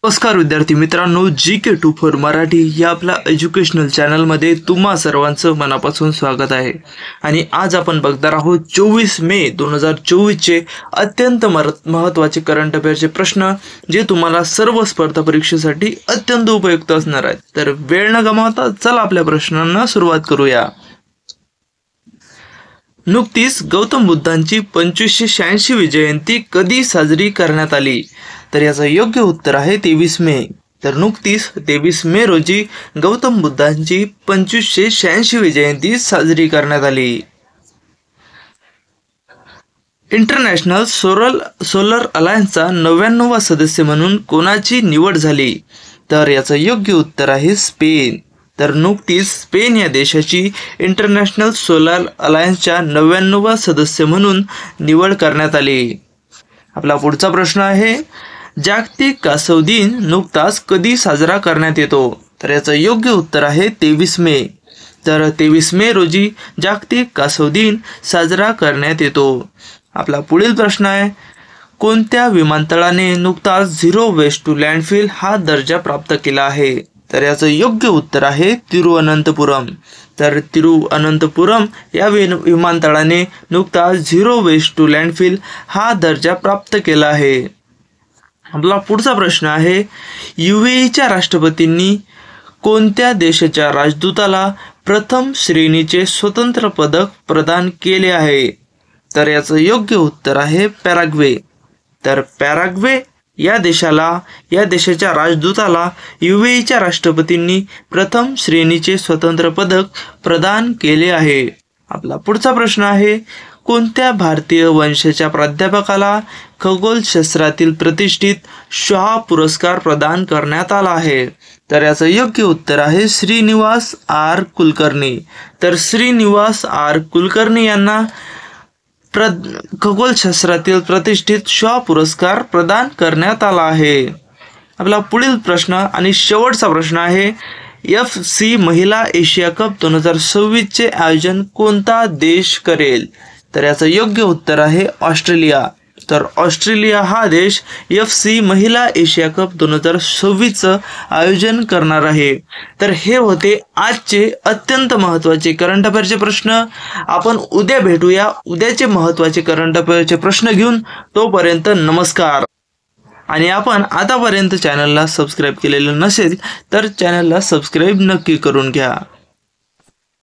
नमस्कार विद्यार्थी मित्रांनो, GK2 फॉर मराठी या आपल्या एज्युकेशनल चॅनलमध्ये तुम्हा सर्वांचं मनापासून स्वागत आहे। आणि आज आपण बघणार आहोत 24 मे 2024 चे अत्यंत महत्त्वाचे करंट अफेअरचे प्रश्न, जे तुम्हाला सर्व स्पर्धा परीक्षेसाठी अत्यंत उपयुक्त असणार आहेत। तर वेळ न गमावता चला आपल्या प्रश्नांना सुरुवात करूया। नुकतीच गौतम बुद्धांची 2586वी जयंती कधी साजरी करण्यात आली? तर याचं योग्य उत्तर आहे 23 मे। तर नुकतीच 23 मे रोजी गौतम बुद्धांची 2586वी जयंती साजरी करण्यात आली। इंटरनॅशनल सोलर अलायन्सचा 99वा सदस्य म्हणून कोणाची निवड झाली? तर याचं योग्य उत्तर आहे स्पेन। तर नुकतीच स्पेन या देशाची इंटरनॅशनल सोलर अलायन्सच्या 99वा सदस्य म्हणून निवड करण्यात आली। आपला पुढचा प्रश्न आहे, जागतिक कासव दिन नुकताच कधी साजरा करण्यात येतो? तर याचं योग्य उत्तर आहे 23 मे। तर 23 मे रोजी जागतिक कासव दिन साजरा करण्यात येतो। आपला पुढील प्रश्न आहे, कोणत्या विमानतळाने नुकताच झिरो वेस्ट टू लँडफिल हा दर्जा प्राप्त केला आहे? तर याचं योग्य उत्तर आहे तिरुअनंतपुरम। तर तिरुअनंतपुरम या विमानतळाने नुकताच झिरो वेस्ट टू लँडफिल हा दर्जा प्राप्त केला आहे। आपला पुढचा प्रश्न आहे, UAEच्या राष्ट्रपतींनी कोणत्या देशाच्या राजदूताला प्रथम श्रेणीचे स्वतंत्र पदक प्रदान केले आहे? तर याचं योग्य उत्तर आहे पॅराग्वे। तर पॅराग्वे या देशाच्या राजदूताला UAEच्या राष्ट्रपतींनी प्रथम श्रेणीचे स्वतंत्र पदक प्रदान केले आहे। आपला पुढचा प्रश्न आहे, कोणत्या भारतीय वंशाच्या प्राध्यापकाला खगोलशास्त्रातील प्रतिष्ठित शाह पुरस्कार प्रदान करण्यात आला आहे? तर याचं योग्य उत्तर आहे श्रीनिवास आर कुलकर्णी। तर श्रीनिवास आर कुलकर्णी यांना खगोलशास्त्रातील प्रतिष्ठित शाह पुरस्कार प्रदान करण्यात आला आहे। आपला पुढील प्रश्न आणि शेवटचा प्रश्न आहे, FC महिला एशिया कप 2026 चे आयोजन कोणता देश करेल? तर याचं योग्य उत्तर आहे ऑस्ट्रेलिया। तर ऑस्ट्रेलिया हा देश FC महिला एशिया कप 2026चं आयोजन करणार आहे। तर हे होते आजचे अत्यंत महत्त्वाचे करंट अफेअरचे प्रश्न। आपण उद्या भेटूया उद्याचे महत्त्वाचे करंट अफेअरचे प्रश्न घेऊन। तोपर्यंत नमस्कार। आणि आपण आतापर्यंत चॅनलला सबस्क्राईब केलेलं नसेल तर चॅनलला सबस्क्राईब नक्की करून घ्या।